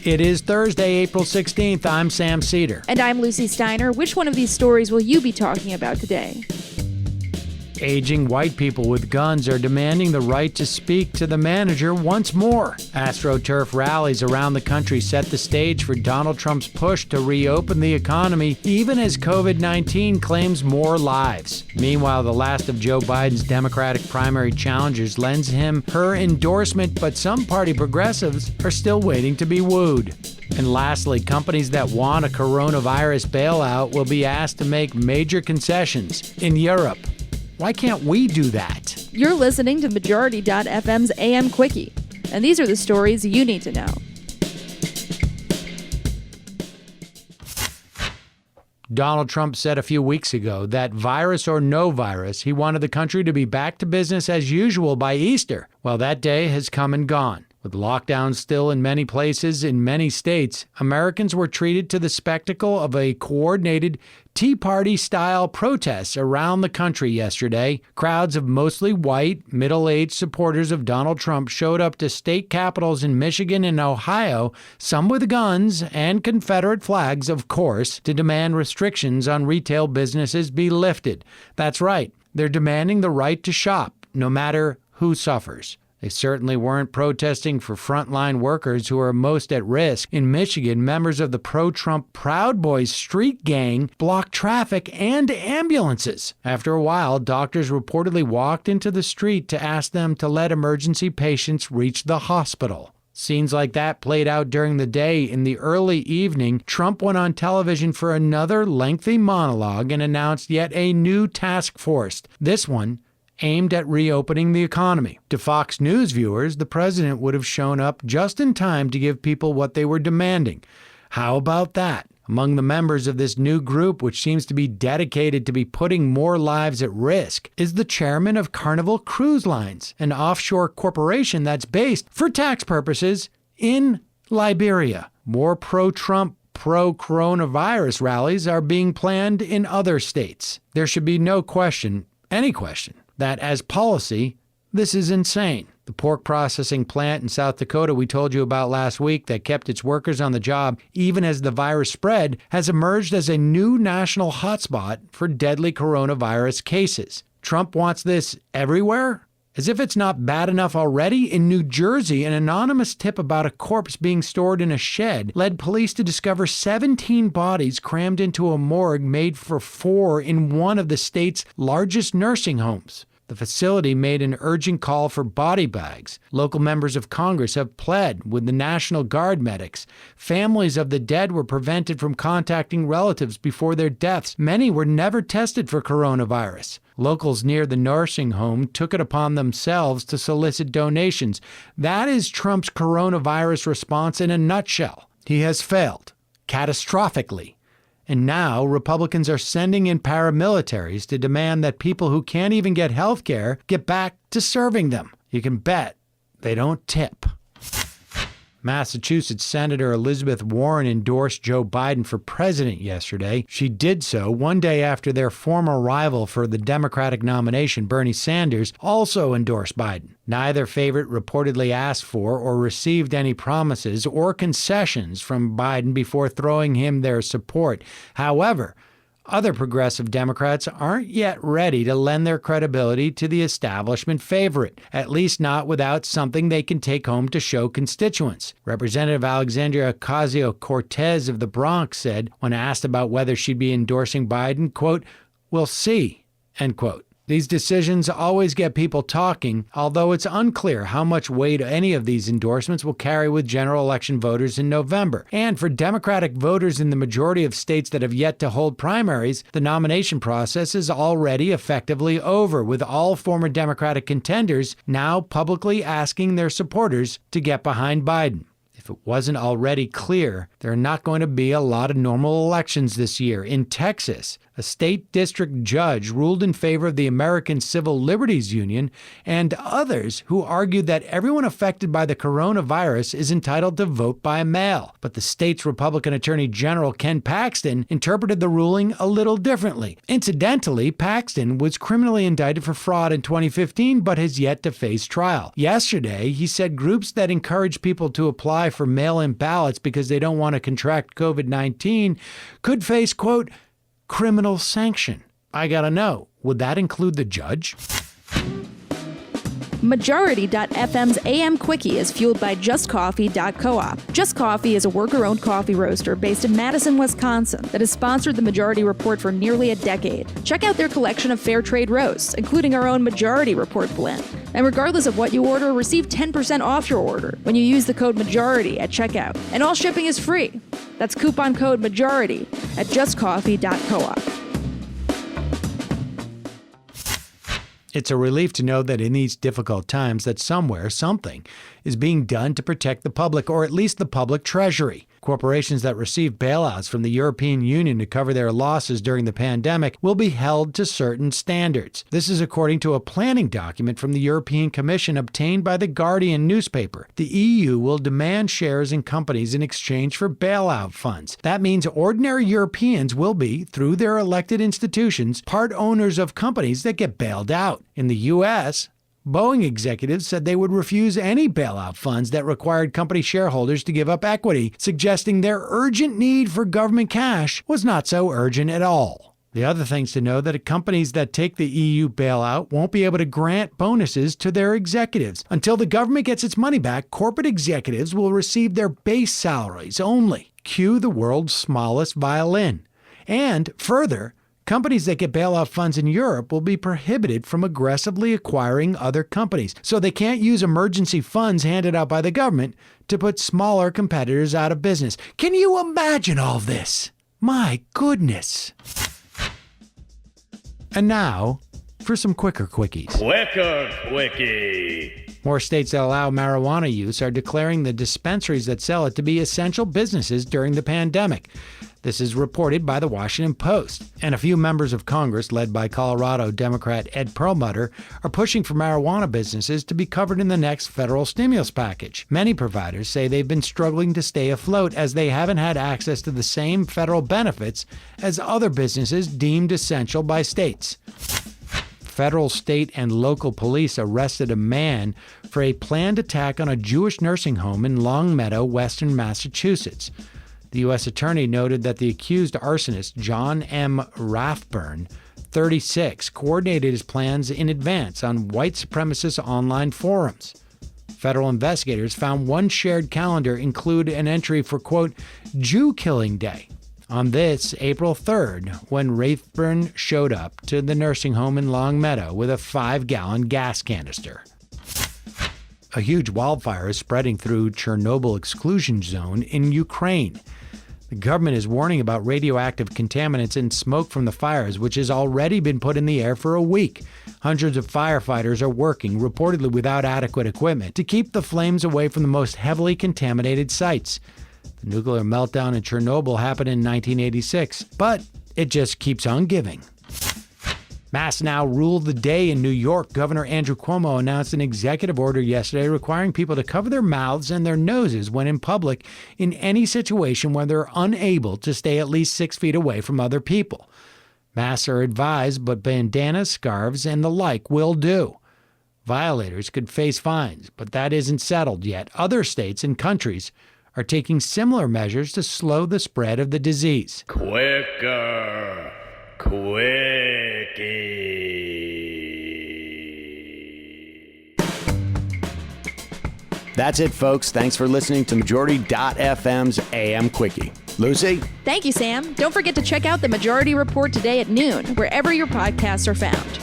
It is Thursday, April 16th. I'm Sam Seder. And I'm Lucie Steiner. Which one of these stories will you be talking about today? Aging white people with guns are demanding the right to speak to the manager once more. Astroturf rallies around the country set the stage for Donald Trump's push to reopen the economy, even as COVID-19 claims more lives. Meanwhile, the last of Joe Biden's Democratic primary challengers lends him her endorsement, but some party progressives are still waiting to be wooed. And lastly, companies that want a coronavirus bailout will be asked to make major concessions in Europe. Why can't we do that? You're listening to Majority.fm's AM Quickie, and these are the stories you need to know. Donald Trump said a few weeks ago that virus or no virus, he wanted the country to be back to business as usual by Easter. Well, that day has come and gone. With lockdowns still in many places in many states, Americans were treated to the spectacle of a coordinated Tea Party-style protests around the country yesterday. Crowds of mostly white, middle-aged supporters of Donald Trump showed up to state capitals in Michigan and Ohio, some with guns and Confederate flags, of course, to demand restrictions on retail businesses be lifted. That's right, they're demanding the right to shop, no matter who suffers. They certainly weren't protesting for frontline workers who are most at risk. In Michigan, members of the pro-Trump Proud Boys street gang blocked traffic and ambulances. After a while, doctors reportedly walked into the street to ask them to let emergency patients reach the hospital. Scenes like that played out during the day. In the early evening, Trump went on television for another lengthy monologue and announced yet a new task force. This one aimed at reopening the economy. To Fox News viewers, the president would have shown up just in time to give people what they were demanding. How about that? Among the members of this new group, which seems to be dedicated to be putting more lives at risk, is the chairman of Carnival Cruise Lines, an offshore corporation that's based, for tax purposes, in Liberia. More pro-Trump, pro-coronavirus rallies are being planned in other states. There should be no question, any question, that as policy, this is insane. The pork processing plant in South Dakota we told you about last week that kept its workers on the job even as the virus spread has emerged as a new national hotspot for deadly coronavirus cases. Trump wants this everywhere? As if it's not bad enough already, in New Jersey, an anonymous tip about a corpse being stored in a shed led police to discover 17 bodies crammed into a morgue made for 4 in one of the state's largest nursing homes. The facility made an urgent call for body bags. Local members of Congress have pled with the National Guard medics. Families of the dead were prevented from contacting relatives before their deaths. Many were never tested for coronavirus. Locals near the nursing home took it upon themselves to solicit donations. That is Trump's coronavirus response in a nutshell. He has failed, catastrophically. And now Republicans are sending in paramilitaries to demand that people who can't even get health care get back to serving them. You can bet they don't tip. Massachusetts Senator Elizabeth Warren endorsed Joe Biden for president yesterday. She did so one day after their former rival for the Democratic nomination, Bernie Sanders, also endorsed Biden. Neither favorite reportedly asked for or received any promises or concessions from Biden before throwing him their support. However, other progressive Democrats aren't yet ready to lend their credibility to the establishment favorite, at least not without something they can take home to show constituents. Representative Alexandria Ocasio-Cortez of the Bronx said, when asked about whether she'd be endorsing Biden, quote, "We'll see," end quote. These decisions always get people talking, although it's unclear how much weight any of these endorsements will carry with general election voters in November. And for Democratic voters in the majority of states that have yet to hold primaries, the nomination process is already effectively over, with all former Democratic contenders now publicly asking their supporters to get behind Biden. If it wasn't already clear, there are not going to be a lot of normal elections this year. In Texas, A state district judge ruled in favor of the American Civil Liberties Union and others who argued that everyone affected by the coronavirus is entitled to vote by mail. But the state's Republican Attorney General Ken Paxton interpreted the ruling a little differently. Incidentally, Paxton was criminally indicted for fraud in 2015 but has yet to face trial. Yesterday, he said groups that encourage people to apply for mail-in ballots because they don't want to contract COVID-19 could face, quote, criminal sanction. I gotta know, would that include the judge? Majority.fm's AM Quickie is fueled by JustCoffee.coop. Just Coffee is a worker-owned coffee roaster based in Madison, Wisconsin that has sponsored the Majority Report for nearly a decade. Check out their collection of fair trade roasts, including our own Majority Report blend. And regardless of what you order, receive 10% off your order when you use the code MAJORITY at checkout. And all shipping is free. That's coupon code MAJORITY at JustCoffee.coop. It's a relief to know that in these difficult times that somewhere, something is being done to protect the public, or at least the public treasury. Corporations that receive bailouts from the European Union to cover their losses during the pandemic will be held to certain standards. This is according to a planning document from the European Commission obtained by The Guardian newspaper. The EU will demand shares in companies in exchange for bailout funds. That means ordinary Europeans will be, through their elected institutions, part owners of companies that get bailed out. In the U.S., Boeing executives said they would refuse any bailout funds that required company shareholders to give up equity, suggesting their urgent need for government cash was not so urgent at all. The other things to know that companies that take the EU bailout won't be able to grant bonuses to their executives. Until the government gets its money back, corporate executives will receive their base salaries only. Cue the world's smallest violin. And further, companies that get bailout funds in Europe will be prohibited from aggressively acquiring other companies, so they can't use emergency funds handed out by the government to put smaller competitors out of business. Can you imagine all this? My goodness. And now, for some quicker quickies. Quicker quickie. More states that allow marijuana use are declaring the dispensaries that sell it to be essential businesses during the pandemic. This is reported by the Washington Post. And a few members of Congress, led by Colorado Democrat Ed Perlmutter, are pushing for marijuana businesses to be covered in the next federal stimulus package. Many providers say they've been struggling to stay afloat as they haven't had access to the same federal benefits as other businesses deemed essential by states. Federal, state, and local police arrested a man for a planned attack on a Jewish nursing home in Longmeadow, western Massachusetts. The U.S. Attorney noted that the accused arsonist, John M. Rathburn, 36, coordinated his plans in advance on white supremacist online forums. Federal investigators found one shared calendar include an entry for, quote, Jew Killing Day. On this, April 3rd, when Rathburn showed up to the nursing home in Longmeadow with a 5-gallon gas canister. A huge wildfire is spreading through Chernobyl exclusion zone in Ukraine. The government is warning about radioactive contaminants and smoke from the fires, which has already been put in the air for a week. Hundreds of firefighters are working, reportedly without adequate equipment, to keep the flames away from the most heavily contaminated sites. The nuclear meltdown in Chernobyl happened in 1986, but it just keeps on giving. Masks now rule the day in New York. Governor Andrew Cuomo announced an executive order yesterday requiring people to cover their mouths and their noses when in public in any situation where they're unable to stay at least 6 feet away from other people. Masks are advised, but bandanas, scarves, and the like will do. Violators could face fines, but that isn't settled yet. Other states and countries are taking similar measures to slow the spread of the disease. Quicker quickie. That's it, folks. Thanks for listening to Majority.fm's AM Quickie. Lucie? Thank you, Sam. Don't forget to check out the Majority Report today at noon, wherever your podcasts are found.